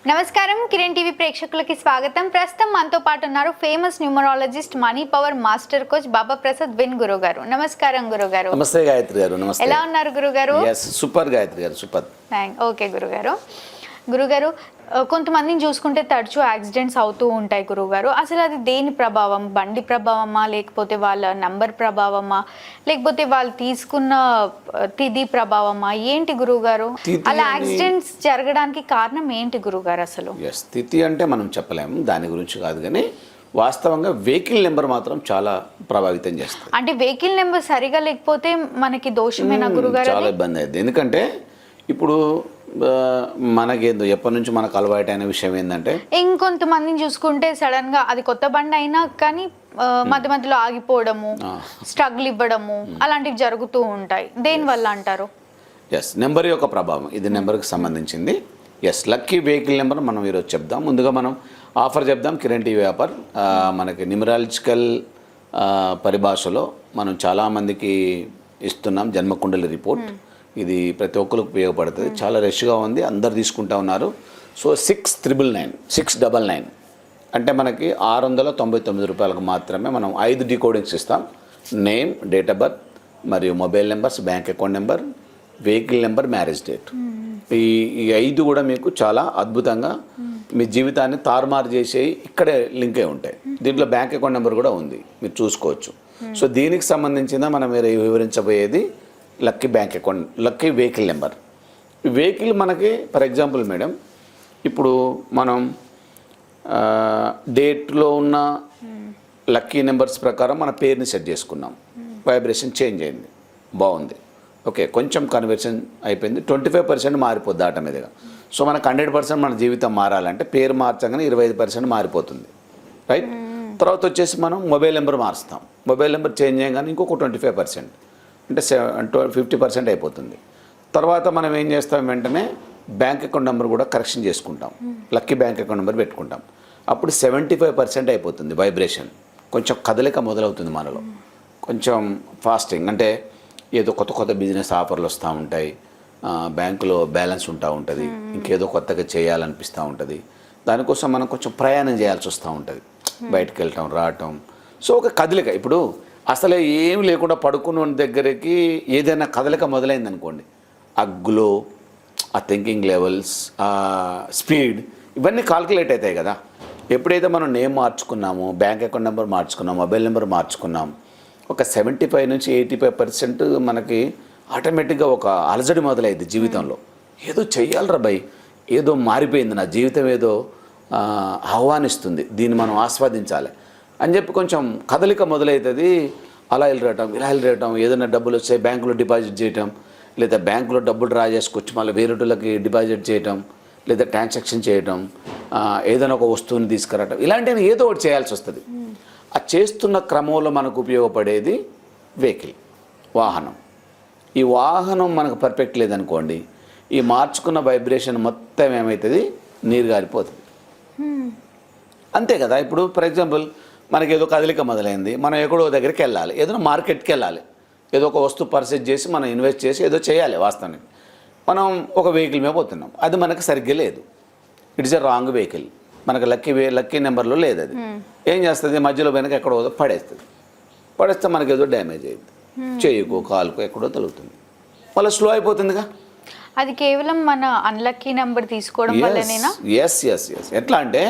నమస్కారం కిరణ్ టీవీ ప్రేక్షకులకి స్వాగతం. ప్రస్తుతం మనతో పాటు ఉన్నారు famous numerologist money power master coach Baba Prasad విన్ గురుగారు. నమస్కారం గురుగారు. నమస్తే గాయత్రి గారు. నమస్తే. ఎలా ఉన్నారు గురుగారు? సూపర్ గాయత్రి గారు, సూపర్. ఓకే గురుగారు. గురుగారు, కొంతమందిని చూసుకుంటే తరచూ యాక్సిడెంట్స్ అవుతూ ఉంటాయి గురుగారు. అసలు అది దేని ప్రభావం? బండి ప్రభావమా, లేకపోతే వాళ్ళ నంబర్ ప్రభావమా, లేకపోతే వాళ్ళు తీసుకున్న తిథి ప్రభావమా, ఏంటి గురుగారు? అలా యాక్సిడెంట్స్ జరగడానికి కారణం ఏంటి గురుగారు అసలు? తిథి అంటే మనం చెప్పలేము, దాని గురించి కాదు, కానీ వాస్తవంగా వెహికల్ నెంబర్ మాత్రం చాలా ప్రభావితం చేస్తుంది. అంటే వెహికల్ నెంబర్ సరిగా లేకపోతే మనకి దోషమేనా గురుగారు? చాలా ఇబ్బంది అయింది. ఎందుకంటే ఇప్పుడు మనకేందో ఎప్పటి నుంచి మనకు అలవాటైన విషయం ఏంటంటే, ఇంకొంతమందిని చూసుకుంటే సడన్ గా అది కొత్త బండి అయినా కానీ మధ్య మధ్యలో ఆగిపోవడము, స్ట్రగుల్ ఇవ్వడము, అలాంటివి జరుగుతూ ఉంటాయి. దేని వల్ల అంటారు? నెంబర్ యొక్క ప్రభావం, ఇది నెంబర్కి సంబంధించింది. లక్కీ వెహికల్ నెంబర్ మనం ఈరోజు చెప్దాం. ముందుగా మనం ఆఫర్ చెప్దాం. కిరణ్ టీవీ ఆఫర్ మనకి న్యూమరాలజికల్ పరిభాషలో మనం చాలామందికి ఇస్తున్నాం జన్మకుండలి రిపోర్ట్. ఇది ప్రతి ఒక్కరికి ఉపయోగపడుతుంది. చాలా రష్గా ఉంది, అందరు తీసుకుంటా ఉన్నారు. సో 699 అంటే మనకి 699 రూపాయలకు మాత్రమే మనం 5 డీకోడింగ్స్ ఇస్తాం. నేమ్, డేట్ ఆఫ్ బర్త్ మరియు mobile numbers, bank account number, vehicle number, marriage date. ఈ 5 కూడా మీకు చాలా అద్భుతంగా మీ జీవితాన్ని తారుమారు చేసే ఇక్కడే లింక్ అయి ఉంటాయి. దీంట్లో బ్యాంక్ అకౌంట్ నెంబర్ కూడా ఉంది, మీరు చూసుకోవచ్చు. సో దీనికి సంబంధించిన మనం మీరు వివరించబోయేది lucky bank account, lucky vehicle number. ఈ వెహికల్ మనకి ఫర్ ఎగ్జాంపుల్ మేడం, ఇప్పుడు మనం డేట్లో ఉన్న లక్కీ నెంబర్స్ ప్రకారం మన పేరుని సెట్ చేసుకున్నాం. వైబ్రేషన్ చేంజ్ అయింది, బాగుంది, ఓకే, కొంచెం కన్వర్షన్ అయిపోయింది. 25% మారిపోద్ది ఆటోమేటిక్గా. సో మనకు 100% మన జీవితం మారాలంటే పేరు మార్చగానే 25% మారిపోతుంది, రైట్? తర్వాత వచ్చేసి మనం మొబైల్ నెంబర్ మారుస్తాం. మొబైల్ నెంబర్ చేంజ్ చేయగానే ఇంకొక 25% అంటే 50% అయిపోతుంది. తర్వాత మనం ఏం చేస్తాం, వెంటనే బ్యాంక్ అకౌంట్ నెంబర్ కూడా కరెక్షన్ చేసుకుంటాం. లక్కీ బ్యాంక్ అకౌంట్ నెంబర్ పెట్టుకుంటాం. అప్పుడు 75% అయిపోతుంది వైబ్రేషన్. కొంచెం కదలిక మొదలవుతుంది మనలో, కొంచెం ఫాస్టింగ్. అంటే ఏదో కొత్త కొత్త బిజినెస్ ఆఫర్లు వస్తూ ఉంటాయి, బ్యాంకులో బ్యాలెన్స్ ఉంటా ఉంటుంది, ఇంకేదో కొత్తగా చేయాలనిపిస్తూ ఉంటుంది. దానికోసం మనం కొంచెం ప్రయాణం చేయాల్సి వస్తూ ఉంటుంది, బయటకు వెళ్ళటం రావటం. సో ఒక కదలిక. ఇప్పుడు అసలే ఏం లేకుండా పడుకున్న దగ్గరికి ఏదైనా కదలిక మొదలైంది అనుకోండి, ఆ గ్లో, ఆ థింకింగ్ లెవెల్స్, ఆ స్పీడ్, ఇవన్నీ కాల్కులేట్ అవుతాయి కదా. ఎప్పుడైతే మనం నేమ్ మార్చుకున్నామో, బ్యాంక్ అకౌంట్ నెంబర్ మార్చుకున్నాం, మొబైల్ నెంబర్ మార్చుకున్నాం, ఒక 75 నుంచి 85% మనకి ఆటోమేటిక్గా ఒక అలజడి మొదలైంది జీవితంలో. ఏదో చెయ్యాలరా భయ్, ఏదో మారిపోయింది, నా జీవితం ఏదో ఆహ్వానిస్తుంది, దీన్ని మనం ఆస్వాదించాలి అని చెప్పి కొంచెం కదలిక మొదలవుతుంది. అలా వెళ్ళరటం, ఇలా వెళ్ళరటం, ఏదైనా డబ్బులు వస్తే బ్యాంకులో డిపాజిట్ చేయటం, లేదా బ్యాంకులో డబ్బులు డ్రా చేసుకొచ్చి మళ్ళీ వేరేటోళ్ళకి డిపాజిట్ చేయటం, లేదా ట్రాన్సాక్షన్ చేయటం, ఏదైనా ఒక వస్తువుని తీసుకురావటం, ఇలాంటివి ఏదో ఒకటి చేయాల్సి వస్తుంది. ఆ చేస్తున్న క్రమంలో మనకు ఉపయోగపడేది వెహికల్, వాహనం. ఈ వాహనం మనకు పర్ఫెక్ట్ లేదనుకోండి, ఈ మార్చుకున్న వైబ్రేషన్ మొత్తం ఏమవుతుంది, నీరు గారిపోతుంది. అంతే కదా. ఇప్పుడు ఫర్ ఎగ్జాంపుల్ మనకి ఏదో కదలిక మొదలైంది, మనం ఎక్కడో దగ్గరికి వెళ్ళాలి, ఏదైనా మార్కెట్కి వెళ్ళాలి, ఏదో ఒక వస్తువు పర్చేజ్ చేసి మనం ఇన్వెస్ట్ చేసి ఏదో చేయాలి. వాస్తవానికి మనం ఒక వెహికల్ మీద పోతున్నాం, అది మనకు సరిగ్గా లేదు, ఇట్స్ ఎ రాంగ్ వెహికల్, మనకు లక్కీ నెంబర్లో లేదు. అది ఏం చేస్తుంది, మధ్యలో వెనక ఎక్కడో పడేస్తే మనకి ఏదో డ్యామేజ్ అయ్యింది, చేయుకో కాలుకో ఎక్కడో తగులుతుంది, మళ్ళీ స్లో అయిపోతుందిగా. అది కేవలం మన అన్లక్కీ నెంబర్ తీసుకోవడం వల్లనేనా? ఎస్. ఎట్లా అంటే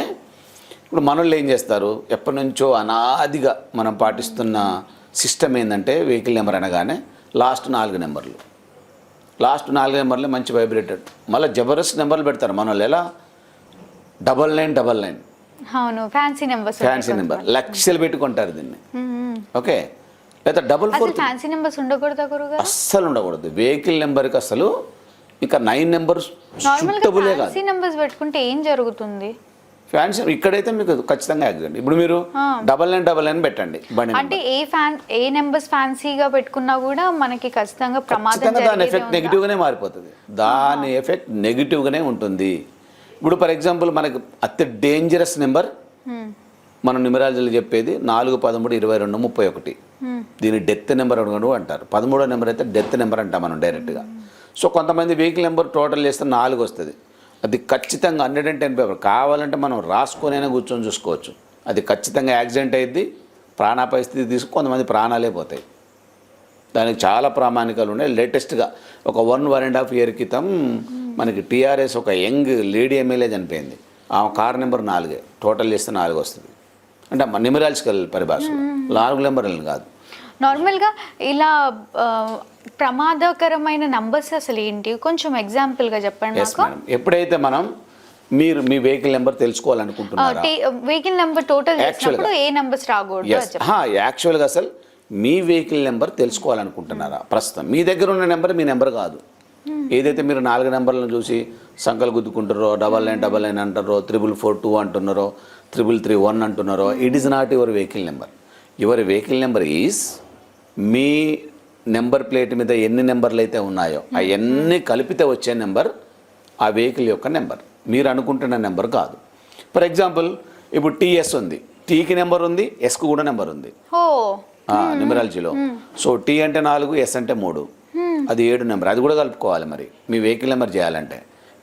ఇప్పుడు మనోళ్ళు ఏం చేస్తారు, ఎప్పటి నుంచో అనాదిగా మనం పాటిస్తున్న సిస్టమ్ ఏంటంటే, వెహికల్ నెంబర్ అనగానే లాస్ట్ 4 నెంబర్లు మంచి వైబ్రేటెడ్, మళ్ళీ జబర్దస్త్ నెంబర్లు పెడతారు మనోళ్ళు. ఎలా 9999, అవును, ఫ్యాన్సీ నెంబర్, లక్షలు పెట్టుకుంటారు దీన్ని. ఓకే, లేదా 44. ఫ్యాన్సీ నెంబర్స్ ఉండకూడదా గురుగారు? అస్సలు ఉండకూడదు. వెహికల్ నెంబర్కి అసలు ఇంకా 9 నెంబర్స్ సూటబులే కాదు. ఫ్యాన్సీ నెంబర్స్ పెట్టుకుంటే ఏం జరుగుతుంది? ఫ్యాన్సీ ఇక్కడైతే మీకు ఖచ్చితంగా యాక్సిడెంట్. ఇప్పుడు మీరు 9999 పెట్టండి బండి, అంటే ఏ నెంబర్స్ ఫ్యాన్సీగా పెట్టుకున్నా కూడా మనకి ఖచ్చితంగా ప్రమాదం, దాని ఎఫెక్ట్ నెగిటివ్గానే మారిపోతుంది, దాని ఎఫెక్ట్ నెగిటివ్గానే ఉంటుంది. ఇప్పుడు ఫర్ ఎగ్జాంపుల్ మనకి అతి డేంజరస్ నెంబర్ మనం న్యూమరాలజీలో చెప్పేది 4, 13, 22, 31. దీన్ని డెత్ నెంబర్ అంటారు. 13వ నెంబర్ అయితే డెత్ నెంబర్ అంటాం మనం డైరెక్ట్గా. సో కొంతమంది వెహికల్ నెంబర్ టోటల్ చేస్తే 4 వస్తుంది, అది ఖచ్చితంగా 110 పేపర్ కావాలంటే మనం రాసుకొనైనా కూర్చొని చూసుకోవచ్చు. అది ఖచ్చితంగా యాక్సిడెంట్ అయ్యిద్ది, ప్రాణాపరిస్థితి తీసుకు కొంతమంది ప్రాణాలే పోతాయి. దానికి చాలా ప్రామాణికాలు ఉన్నాయి. లేటెస్ట్గా ఒక 1.5 ఇయర్ క్రితం మనకి టీఆర్ఎస్ ఒక యంగ్ లేడీ ఎమ్మెల్యే చనిపోయింది. ఆమె కార్ నెంబర్ 4 టోటల్ చేస్తే 4 వస్తుంది. అంటే న్యూమరాలజికల్ పరిభాష 4 నెంబర్లు కాదు. నార్మల్గా ఇలా ప్రమాదకరమైన నంబర్స్ అసలు ఏంటి, కొంచెం ఎగ్జాంపుల్గా చెప్పండి ఎస్ నాకు. మేడం, ఎప్పుడైతే మనం మీరు మీ వెహికల్ నెంబర్ తెలుసుకోవాలనుకుంటున్నారా, వెహికల్ నెంబర్ టోటల్ చేసినప్పుడు ఏ నెంబర్స్ రాకూడదు ఎస్ యాక్చువల్గా అసలు మీ వెహికల్ నెంబర్ తెలుసుకోవాలనుకుంటున్నారా, ప్రస్తుతం మీ దగ్గర ఉన్న నెంబర్ మీ నెంబర్ కాదు. ఏదైతే మీరు 4 నెంబర్లను చూసి సంకలు గుద్దుకుంటారో, 9999 అంటారో, 444 అంటున్నారో, 3331 అంటున్నారో, it is not your vehicle number. Your vehicle number is మీ నెంబర్ ప్లేట్ మీద ఎన్ని నెంబర్లు అయితే ఉన్నాయో అవన్నీ కలిపితే వచ్చే నెంబర్ ఆ వెహికల్ యొక్క నెంబర్, మీరు అనుకుంటున్న నెంబర్ కాదు. ఫర్ ఎగ్జాంపుల్ ఇప్పుడు టీఎస్ ఉంది, టీకి నెంబర్ ఉంది, ఎస్కు కూడా నెంబర్ ఉంది న్యూమరాలజీలో. సో టీ అంటే 4, ఎస్ అంటే 3, అది 7 నెంబర్. అది కూడా కలుపుకోవాలి మరి మీ వెహికల్ నెంబర్ చేయాలంటే.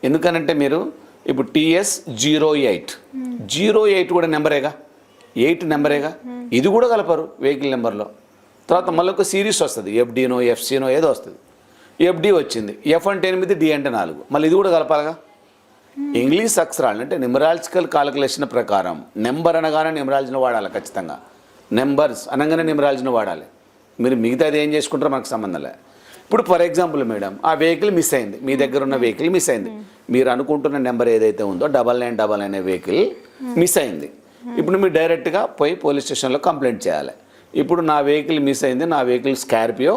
ఎందుకనంటే మీరు ఇప్పుడు టీఎస్ 08 కూడా నెంబరేగా, 8 నెంబరేగా, ఇది కూడా కలపరు వెహికల్ నెంబర్లో. తర్వాత మళ్ళీ ఒక సిరీస్ వస్తుంది, ఎఫ్డీనో ఎఫ్సీనో ఏదో వస్తుంది. ఎఫ్డి వచ్చింది, ఎఫ్ అంటే 8, డి అంటే 4, మళ్ళీ ఇది కూడా కలపాలిగా. ఇంగ్లీష్ అక్షరాలు అంటే న్యూమరాలజికల్ కాలిక్యులేషన్ ప్రకారం నెంబర్ అనగానే న్యూమరాలజీని వాడాలి ఖచ్చితంగా. నెంబర్స్ అనగానే న్యూమరాలజీని వాడాలి. మీరు మిగతాది ఏం చేసుకుంటారో మనకు సంబంధం లేదు. ఇప్పుడు ఫర్ ఎగ్జాంపుల్ మేడం, ఆ వెహికల్ మిస్ అయింది, మీ దగ్గర ఉన్న వెహికల్ మిస్ అయింది. మీరు అనుకుంటున్న నెంబర్ ఏదైతే ఉందో 9999 అనే వెహికల్ మిస్ అయింది. ఇప్పుడు మీరు డైరెక్ట్గా పోయి పోలీస్ స్టేషన్లో కంప్లైంట్ చేయాలి. ఇప్పుడు నా వెహికల్ మిస్ అయింది, నా వెహికల్ స్కార్పియో,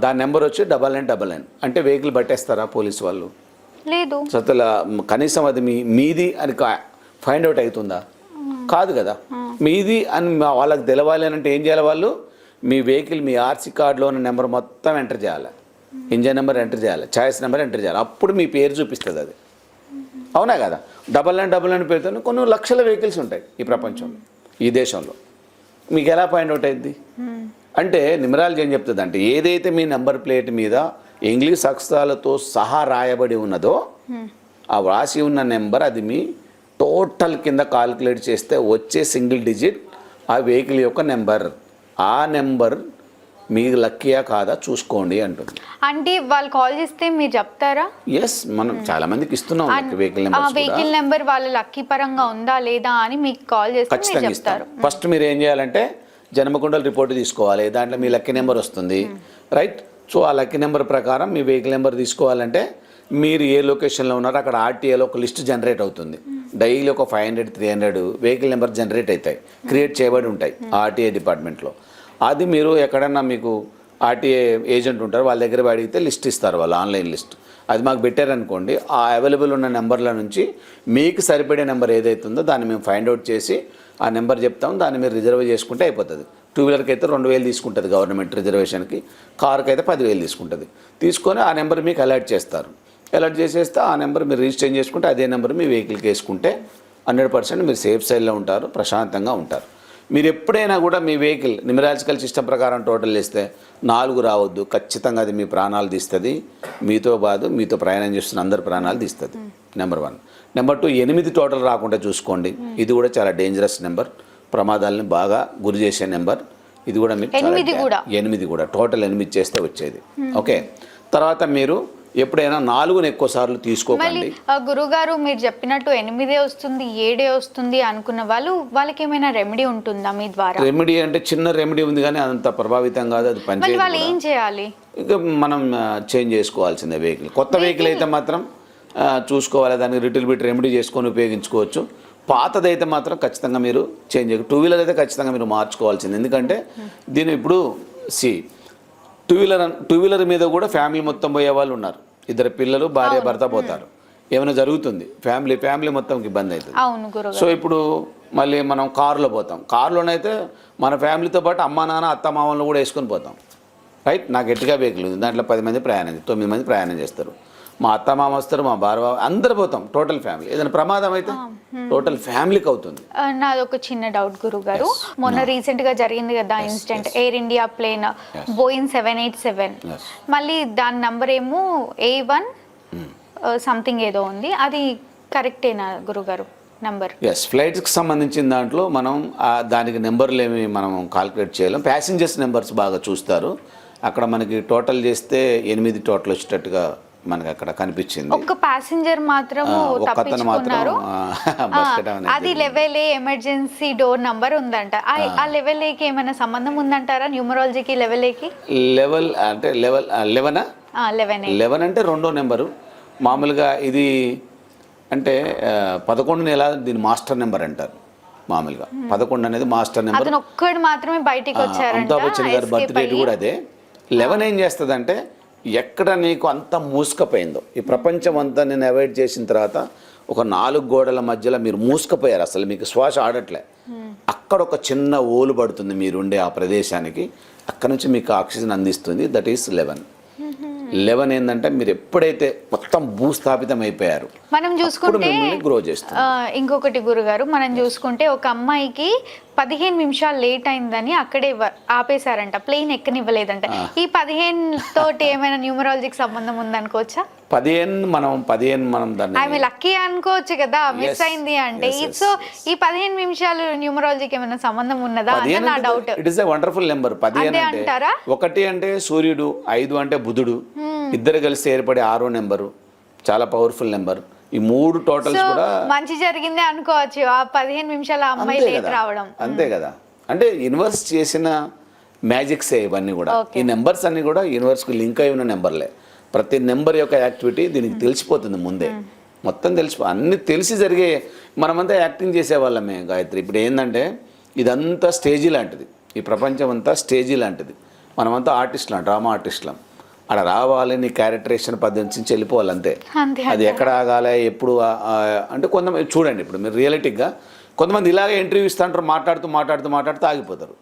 దాని నెంబర్ వచ్చి 9999 అంటే వెహికల్ పట్టేస్తారా పోలీసు వాళ్ళు? లేదు. అసలు కనీసం అది మీది అని ఫైండ్ అవుట్ అవుతుందా? కాదు కదా. మీది అని వాళ్ళకి తెలవాలి అంటే ఏం చేయాలి వాళ్ళు? మీ వెహికల్ మీ ఆర్సీ కార్డులో ఉన్న నెంబర్ మొత్తం ఎంటర్ చేయాలి, ఇంజన్ నెంబర్ ఎంటర్ చేయాలి, ఛాయిస్ నెంబర్ ఎంటర్ చేయాలి. అప్పుడు మీ పేరు చూపిస్తుంది అది. అవునా కదా? 9999 పేరుతో కొన్ని లక్షల వెహికల్స్ ఉంటాయి ఈ ప్రపంచంలో, ఈ దేశంలో. మీకు ఎలా ఫైండ్ అవుట్ అయింది అంటే న్యూమరాలజీ ఏం చెప్తుంది అంటే ఏదైతే మీ నెంబర్ ప్లేట్ మీద ఇంగ్లీష్ అక్షరాలతో సహా రాయబడి ఉన్నదో ఆ వ్రాసి ఉన్న నెంబర్ అది మీ టోటల్ కింద కాలిక్యులేట్ చేస్తే వచ్చే సింగిల్ డిజిట్ ఆ వెహికల్ యొక్క నెంబర్. ఆ నెంబర్ మీకు లక్కీయా కాదా చూసుకోండి అంటుంది. అంటే వాళ్ళు కాల్ చేస్తే మీరు చెప్తారా? ఎస్, మనం చాలా మందికి ఇస్తున్నాం వెహికల్ నెంబర్. వెహికల్ నెంబర్ వాళ్ళ లక్కీ పరంగా ఉందా లేదా అని మీకు కాల్ చేస్తే ఖచ్చితంగా ఇస్తారు. ఫస్ట్ మీరు ఏం చేయాలంటే జన్మకుండల రిపోర్ట్ తీసుకోవాలి, దాంట్లో మీ లక్కీ నెంబర్ వస్తుంది, రైట్? సో ఆ లక్కీ నెంబర్ ప్రకారం మీ వెహికల్ నెంబర్ తీసుకోవాలంటే మీరు ఏ లొకేషన్లో ఉన్నారో అక్కడ ఆర్టీఏలో ఒక లిస్ట్ జనరేట్ అవుతుంది. డైలీ ఒక 500, 300 వెహికల్ నెంబర్ జనరేట్ అవుతాయి, క్రియేట్ చేయబడి ఉంటాయి ఆర్టీఏ డిపార్ట్మెంట్లో. అది మీరు ఎక్కడన్నా మీకు ఆర్టీఏ ఏజెంట్ ఉంటారు, వాళ్ళ దగ్గర అడిగితే లిస్ట్ ఇస్తారు వాళ్ళు, ఆన్లైన్ లిస్ట్. అది మాకు పెట్టారనుకోండి, ఆ అవైలబుల్ ఉన్న నెంబర్ల నుంచి మీకు సరిపడే నెంబర్ ఏదైతే ఉందో దాన్ని మేము ఫైండ్ అవుట్ చేసి ఆ నెంబర్ చెప్తాం, దాన్ని మీరు రిజర్వ్ చేసుకుంటే అయిపోతుంది. 2 వీలర్కి అయితే 2000 తీసుకుంటుంది గవర్నమెంట్ రిజర్వేషన్కి, కార్కి అయితే 10,000 తీసుకుంటుంది. తీసుకొని ఆ నెంబర్ మీకు అలర్ట్ చేస్తారు. అలర్ట్ చేసేస్తే ఆ నెంబర్ మీరు రిజిస్టర్ చేసుకుంటే అదే నెంబర్ మీ వెహికల్కి వేసుకుంటే 100% మీరు సేఫ్ సైడ్లో ఉంటారు, ప్రశాంతంగా ఉంటారు. మీరు ఎప్పుడైనా కూడా మీ వెహికల్ న్యూమరాలజికల్ సిస్టమ్ ప్రకారం టోటల్ చేస్తే 4 రావద్దు, ఖచ్చితంగా అది మీ ప్రాణాలు తీస్తుంది. మీతో బాధ మీతో ప్రయాణం చేస్తున్న అందరి ప్రాణాలు తీస్తుంది, నెంబర్ 1. నెంబర్ 2, 8 టోటల్ రాకుండా చూసుకోండి. ఇది కూడా చాలా డేంజరస్ నెంబర్, ప్రమాదాలని బాగా గురి చేసే నెంబర్. ఇది కూడా మీకు 8 కూడా టోటల్ 8 చేస్తే వచ్చేది. ఓకే, తర్వాత మీరు ఎప్పుడైనా 4ని ఎక్కువ సార్లు తీసుకోకండి. గురుగారు మీరు చెప్పినట్టు 8 వస్తుంది, 7 వస్తుంది అనుకున్న వాళ్ళకి ఏమైనా రెమెడీ ఉంటుందా మీ ద్వారా? రెమెడీ అంటే చిన్న రెమెడీ ఉంది కానీ అంత ప్రభావితం కాదు, అది పనిచేయదు. వాళ్ళు ఏం చేయాలి? ఇక మనం చేంజ్ చేసుకోవాల్సిందే వెహికల్. కొత్త వెహికల్ అయితే మాత్రం చూసుకోవాలి, దానికి లిటిల్ బిట్ రెమెడీ చేసుకొని ఉపయోగించుకోవచ్చు. పాతదైతే మాత్రం ఖచ్చితంగా మీరు చేంజ్ చేయాలి. 2 వీలర్ అయితే ఖచ్చితంగా మీరు మార్చుకోవాల్సింది. ఎందుకంటే దీని ఇప్పుడు టూ వీలర్ మీద కూడా ఫ్యామిలీ మొత్తం పోయే వాళ్ళు ఉన్నారు. 2 పిల్లలు, భార్య, భర్త పోతారు, ఏమైనా జరుగుతుంది ఫ్యామిలీ మొత్తంకి ఇబ్బంది అవుతుంది. సో ఇప్పుడు మళ్ళీ మనం కారులో పోతాం, కారులోనైతే మన ఫ్యామిలీతో పాటు అమ్మ నాన్న అత్త మామలను కూడా వేసుకొని పోతాం, రైట్? నాకు గట్టిగా వెహికల్ ఉంది, దాంట్లో 10 మంది ప్రయాణం 9 మంది ప్రయాణం చేస్తారు. మా అత్త మామ వస్తారు, మా భార్య, అందరు పోతాం, టోటల్ ఫ్యామిలీ. ఏదైనా ప్రమాదం అయితే టోటల్ ఫ్యామిలీకి అవుతుంది. నాది ఒక చిన్న డౌట్ గురుగారు, మొన్న రీసెంట్ గా జరిగింది కదా incident, Air India plane Boeing 787, మళ్ళీ దాని నంబర్ ఏమో A1 సంథింగ్ ఏదో ఉంది, అది కరెక్టేనా గురుగారు నంబర్? ఎస్, ఫ్లైట్స్కి సంబంధించిన దాంట్లో మనం దానికి నెంబర్లు ఏమి మనం కాల్కులేట్ చేయలేం. ప్యాసింజర్స్ నెంబర్స్ బాగా చూస్తారు. అక్కడ మనకి టోటల్ చేస్తే 8 టోటల్ వచ్చేటట్టుగా మనకి అక్కడ కనిపించింది. ఒక్క ప్యాసింజర్ మాత్రం ఒక్కతను మాత్రం తప్పించుకున్నారు. అది లెవెల్ ఏ ఎమర్జెన్సీ డోర్ నంబర్ ఉందంట. ఆ లెవెల్ ఏకి ఏమైనా సంబంధం ఉందంటారా న్యూమరాలజీకి? లెవెల్ ఏకి లెవెల్ అంటే 11 అంటే 2వ నెంబరు. మామూలుగా ఇది అంటే 11 నెల దీని మాస్టర్ నెంబర్ అంటారు. మామూలుగా 11 అనేది మాస్టర్ నెంబర్. అతను ఒక్కడు మాత్రమే బయటికి వచ్చారంట. అమితాబ్ బచ్చన్ గారి బర్త్ డేట్ కూడా అదే. 11 ఏం చేస్తుందంటే ఎక్కడ నీకు అంత మూసుకపోయిందో, ఈ ప్రపంచం అంతా నేను అవాయిడ్ చేసిన తర్వాత ఒక 4 గోడల మధ్యలో మీరు మూసుకుపోయారు, అసలు మీకు శ్వాస ఆడట్లే. అక్కడ ఒక చిన్న ఓలు పడుతుంది మీరుండే ఆ ప్రదేశానికి, అక్కడ నుంచి మీకు ఆక్సిజన్ అందిస్తుంది. దట్ ఈస్ 11 ఏంటంటే మీరు ఎప్పుడైతే మొత్తం భూస్థాపితం అయిపోయారు మనం చూసుకుంటే గ్రో చేస్తుంది. ఇంకొకటి గురుగారు, మనం చూసుకుంటే ఒక అమ్మాయికి 15 నిమిషాలు లేట్ అయిందని అక్కడే ఆపేశారంట, ప్లేన్ ఎక్కనివ్వలేదంట. ఈ 15 తోటి ఏమైనా న్యూమరాలజీకి సంబంధం ఉందనుకోవచ్చా? 15 మనం దాన్ని ఆమె లక్కీ అనుకోవచ్చు కదా, మిస్ అయింది అంటే. సో ఈ 15 నిమిషాలు న్యూమరాలజీకి ఏమైనా సంబంధం ఉన్నదా అని నా doubt. It is a wonderful number. 15 అంటారా? 1 అంటే సూర్యుడు, 5 అంటే బుధుడు, ఇద్దరు కలిసి ఏర్పడే 6వ నెంబరు. చాలా పవర్ఫుల్ నెంబర్. ఈ 3 టోటల్స్ కూడా మంచి జరిగిందే అనుకోవచ్చు. ఆ 15 నిమిషాల అమ్మాయి లేట్ రావడం అంతే కదా. అంటే యూనివర్స్ చేసిన మ్యాజిక్సే ఇవన్నీ కూడా. ఈ నెంబర్స్ అన్ని కూడా యూనివర్స్కి లింక్ అయి ఉన్న నెంబర్లే. ప్రతి నెంబర్ యొక్క యాక్టివిటీ దీనికి తెలిసిపోతుంది ముందే, మొత్తం అన్ని తెలిసి జరిగే. మనమంతా యాక్టింగ్ చేసేవాళ్ళమే గాయత్రి. ఇప్పుడు ఏంటంటే ఇదంతా స్టేజీ లాంటిది, ఈ ప్రపంచం అంతా స్టేజీ లాంటిది. మనమంతా ఆర్టిస్టులం, డ్రామా ఆర్టిస్టులం. అక్కడ రావాలి, నీ క్యారెక్టరేషన్ పద్ధతి నుంచి వెళ్ళిపోవాలి అంతే. అది ఎక్కడ ఆగాలి, ఎప్పుడు అంటే కొంతమంది చూడండి, ఇప్పుడు మీరు రియలిటిక్గా కొంతమంది ఇలాగే ఇంటర్వ్యూ ఇస్తుంటారు, మాట్లాడుతూ ఆగిపోతారు.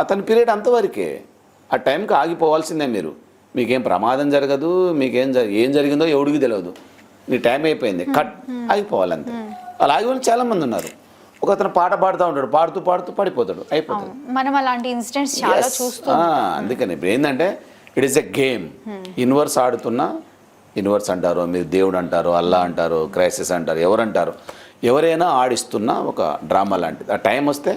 అతని పీరియడ్ అంతవరకే, ఆ టైంకి ఆగిపోవాల్సిందే. మీకేం ప్రమాదం జరగదు, ఏం జరిగిందో ఎవడికి తెలియదు. నీ టైం అయిపోయింది, కట్, ఆగిపోవాలంతే. అలా ఆగి వాళ్ళు చాలామంది ఉన్నారు. ఒక అతను పాట పాడుతూ ఉంటాడు, పాడుతూ పడిపోతాడు, అయిపోతాడు. మనం అలాంటి ఇన్సిడెంట్స్ చాలా చూస్తాం. అందుకని ఇప్పుడు ఏంటంటే it is a game. Universe ఆడుతున్నా, యూనివర్స్ అంటారు, మీరు దేవుడు అంటారు, అల్లా అంటారు, క్రైసిస్ అంటారు, ఎవరంటారు, ఎవరైనా ఆడిస్తున్న ఒక డ్రామా లాంటిది. ఆ టైం వస్తే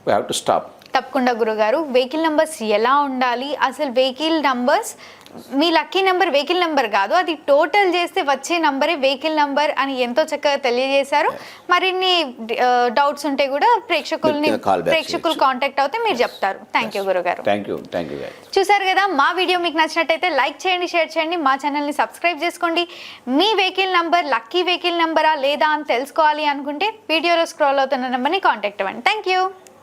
వీ హ్యావ్ టు స్టాప్. తప్పకుండా గురుగారు, వెహికల్ నెంబర్స్ ఎలా ఉండాలి, అసలు వెహికల్ నెంబర్స్ మీ లక్కీ నెంబర్ వెహికల్ నెంబర్ కాదు, అది టోటల్ చేస్తే వచ్చే నంబరే వెహికల్ నెంబర్ అని ఎంతో చక్కగా తెలియజేశారు. మరిన్ని డౌట్స్ ఉంటే కూడా ప్రేక్షకులు కాంటాక్ట్ అవుతే మీరు చెప్తారు. థ్యాంక్ యూ గురుగారు. Thank you. చూసారు కదా, మా వీడియో మీకు నచ్చినట్టయితే లైక్ చేయండి, షేర్ చేయండి, మా ఛానల్ని సబ్స్క్రైబ్ చేసుకోండి. మీ వెహికల్ నెంబర్ లక్కీ వెహికల్ నెంబరా లేదా అని తెలుసుకోవాలి అనుకుంటే వీడియోలో స్క్రోల్ అవుతున్న నెంబర్ని కాంటాక్ట్ అవ్వండి. Thank you.